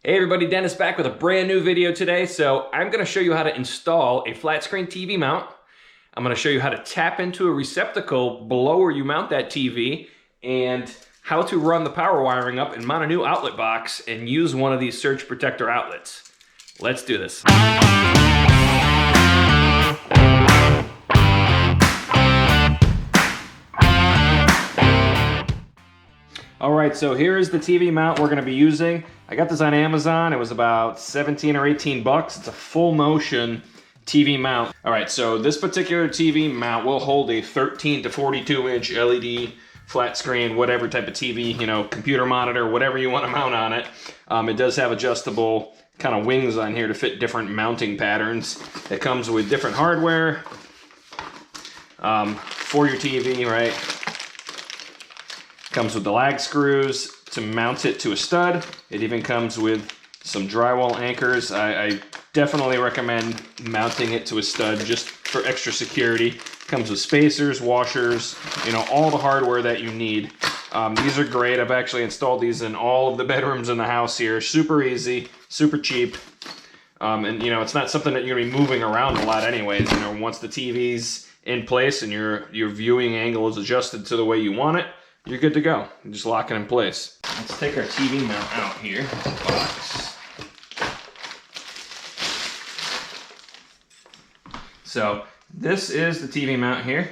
Hey everybody, Dennis back with a brand new video today. So I'm gonna show you how to install a flat screen TV mount. I'm gonna show you how to tap into a receptacle below where you mount that TV and how to run the power wiring up and mount a new outlet box and use one of these surge protector outlets. Let's do this. All right, so here is the TV mount we're gonna be using. I got this on Amazon. It was about 17 or 18 bucks. It's a full motion TV mount. All right, so this particular TV mount will hold a 13 to 42 inch LED flat screen, whatever type of TV, you know, computer monitor, whatever you want to mount on it. It does have adjustable kind of wings on here to fit different mounting patterns. It comes with different hardware for your TV, right? Comes with the lag screws to mount it to a stud. It even comes with some drywall anchors. I definitely recommend mounting it to a stud just for extra security. Comes with spacers, washers, you know, all the hardware that you need. These are great. I've actually installed these in all of the bedrooms in the house here. Super easy, super cheap. And you know, it's not something that you're gonna be moving around a lot anyways. You know, once the TV's in place and your viewing angle is adjusted to the way you want it, you're good to go. You just lock it in place. Let's take our TV mount out here. Box. So this is the TV mount here.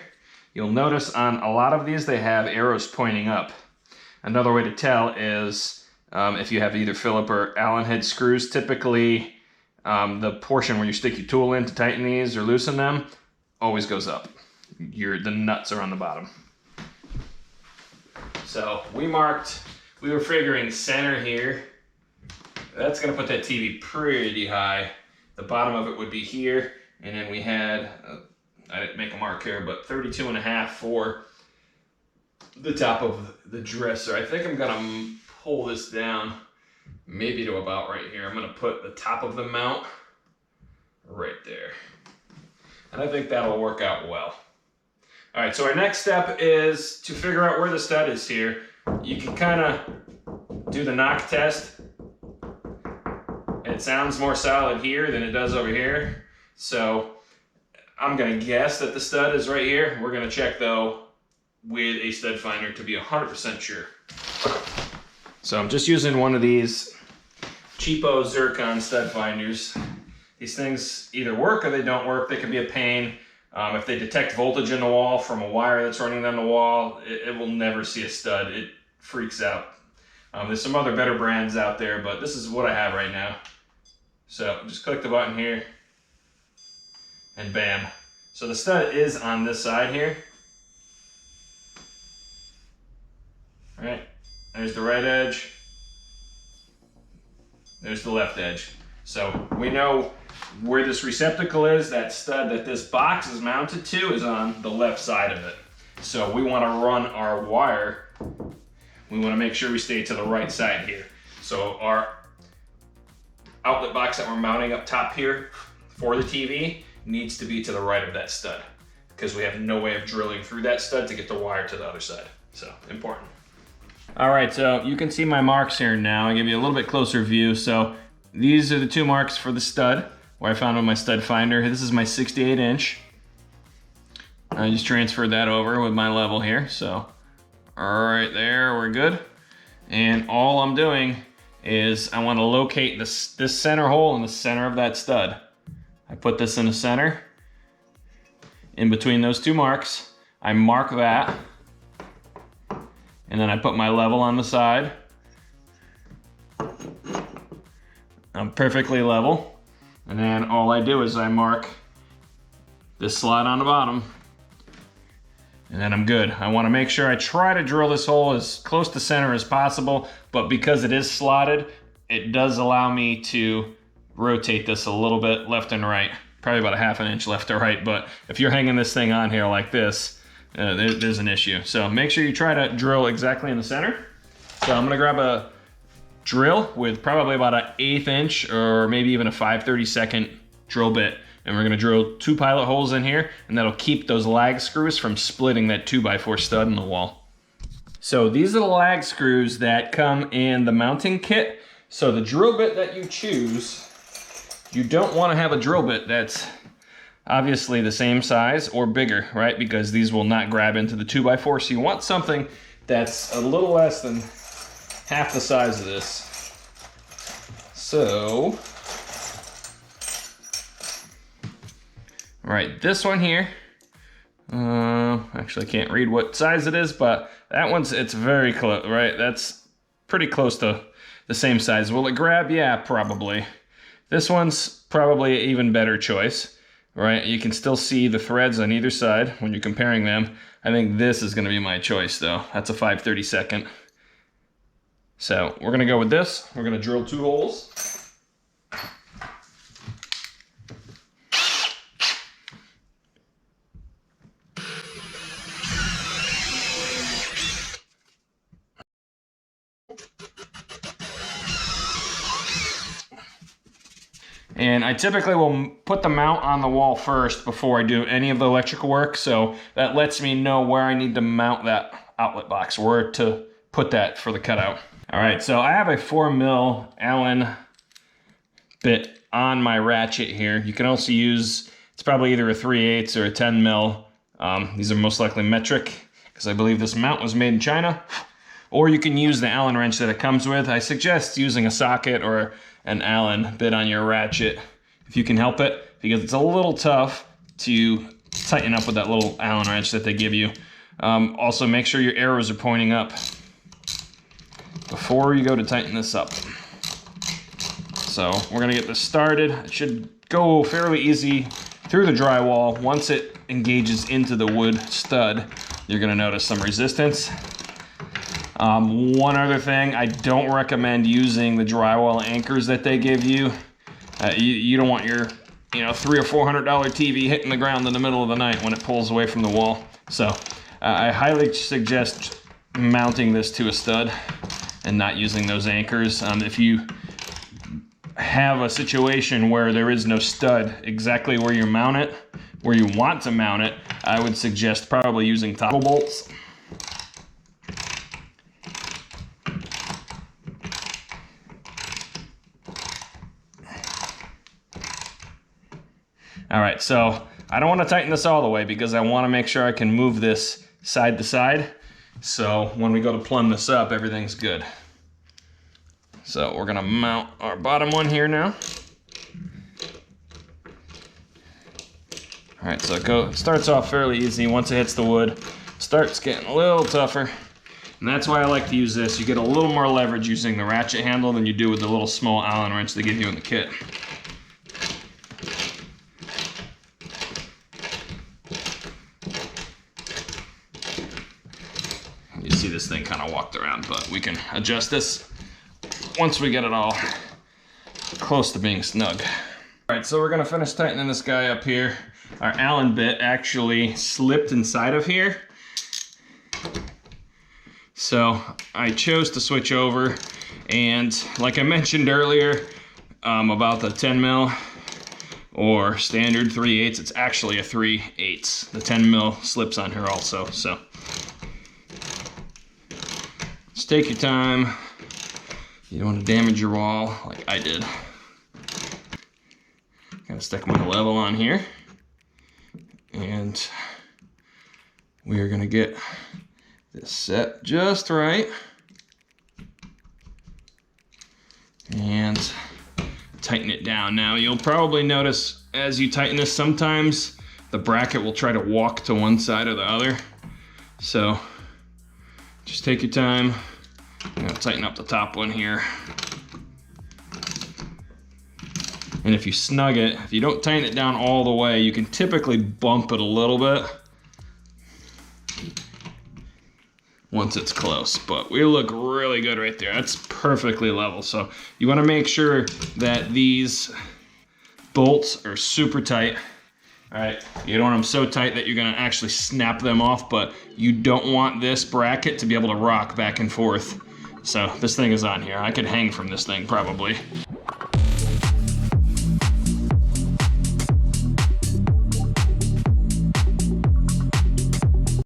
You'll notice on a lot of these they have arrows pointing up. Another way to tell is if you have either Phillips or Allen head screws, typically the portion where you stick your tool in to tighten these or loosen them always goes up. The nuts are on the bottom. So we were figuring center here. That's gonna put that TV pretty high. The bottom of it would be here. And then we had, I didn't make a mark here, but 32.5 for the top of the dresser. I think I'm gonna pull this down maybe to about right here. I'm gonna put the top of the mount right there. And I think that'll work out well. All right, so our next step is to figure out where the stud is here. You can kind of do the knock test. It sounds more solid here than it does over here. So I'm gonna guess that the stud is right here. We're gonna check though with a stud finder to be 100% sure. So I'm just using one of these cheapo zircon stud finders. These things either work or they don't work. They can be a pain. If they detect voltage in the wall from a wire that's running down the wall, it will never see a stud. It freaks out. There's some other better brands out there, but this is what I have right now. So just click the button here and bam. So the stud is on this side here. All right, there's the right edge. There's the left edge. So we know where this receptacle is. That stud that this box is mounted to is on the left side of it. So we want to run our wire. We want to make sure we stay to the right side here. So our outlet box that we're mounting up top here for the TV needs to be to the right of that stud because we have no way of drilling through that stud to get the wire to the other side. So important. All right, so you can see my marks here now. I'll give you a little bit closer view. So these are the two marks for the stud where I found on my stud finder. This is my 68 inch. I just transferred that over with my level here. So right there, we're good. And all I'm doing is I want to locate this center hole in the center of that stud. I put this in the center, in between those two marks. I mark that, and then I put my level on the side. I'm perfectly level. And then all I do is I mark this slot on the bottom, and then I'm good. I want to make sure I try to drill this hole as close to center as possible, but because it is slotted, it does allow me to rotate this a little bit left and right, probably about a ½ inch left to right. But if you're hanging this thing on here like this, there's an issue. So make sure you try to drill exactly in the center. So I'm gonna grab a drill with probably about an 1/8 inch or maybe even a 5/32 drill bit. And we're gonna drill 2 pilot holes in here, and that'll keep those lag screws from splitting that 2x4 stud in the wall. So these are the lag screws that come in the mounting kit. So the drill bit that you choose, you don't want to have a drill bit that's obviously the same size or bigger, right? Because these will not grab into the 2x4. So you want something that's a little less than half the size of this. So, all right, this one here, actually I can't read what size it is, but that one's, it's very close, right? That's pretty close to the same size. Will it grab? Yeah, probably. This one's probably an even better choice, right? You can still see the threads on either side when you're comparing them. I think this is gonna be my choice though. That's a 5/32. So we're gonna go with this. We're gonna drill 2 holes. And I typically will put the mount on the wall first before I do any of the electrical work. So that lets me know where I need to mount that outlet box, where to put that for the cutout. All right, so I have a 4mm Allen bit on my ratchet here. You can also use, it's probably either a 3/8 or a 10mm. These are most likely metric because I believe this mount was made in China. Or you can use the Allen wrench that it comes with. I suggest using a socket or an Allen bit on your ratchet if you can help it, because it's a little tough to tighten up with that little Allen wrench that they give you. Also, make sure your arrows are pointing up before you go to tighten this up. So we're gonna get this started. It should go fairly easy through the drywall. Once it engages into the wood stud, you're gonna notice some resistance. One other thing, I don't recommend using the drywall anchors that they give you. You don't want your, $300 or $400 TV hitting the ground in the middle of the night when it pulls away from the wall. So I highly suggest mounting this to a stud and not using those anchors. If you have a situation where there is no stud exactly where you mount it, where you want to mount it, I would suggest probably using toggle bolts. All right, so I don't want to tighten this all the way because I want to make sure I can move this side to side. So when we go to plumb this up, everything's good. So we're gonna mount our bottom one here now. All right, so it starts off fairly easy. Once it hits the wood, starts getting a little tougher. And that's why I like to use this. You get a little more leverage using the ratchet handle than you do with the little small Allen wrench they give you in the kit. You see this thing kind of walked around, but we can adjust this once we get it all close to being snug. All right, so we're gonna finish tightening this guy up here. Our Allen bit actually slipped inside of here. So I chose to switch over, and like I mentioned earlier about the 10mm or standard 3/8, it's actually a 3/8. The 10mm slips on here also, so just take your time. You don't want to damage your wall like I did. Gotta stick my level on here, and we are gonna get this set just right and tighten it down. Now you'll probably notice as you tighten this, sometimes the bracket will try to walk to one side or the other. So just take your time. I'm gonna tighten up the top one here. And if you snug it, if you don't tighten it down all the way, you can typically bump it a little bit once it's close, but we look really good right there. That's perfectly level. So you wanna make sure that these bolts are super tight. All right, you don't want them so tight that you're gonna actually snap them off, but you don't want this bracket to be able to rock back and forth. So this thing is on here. I could hang from this thing probably.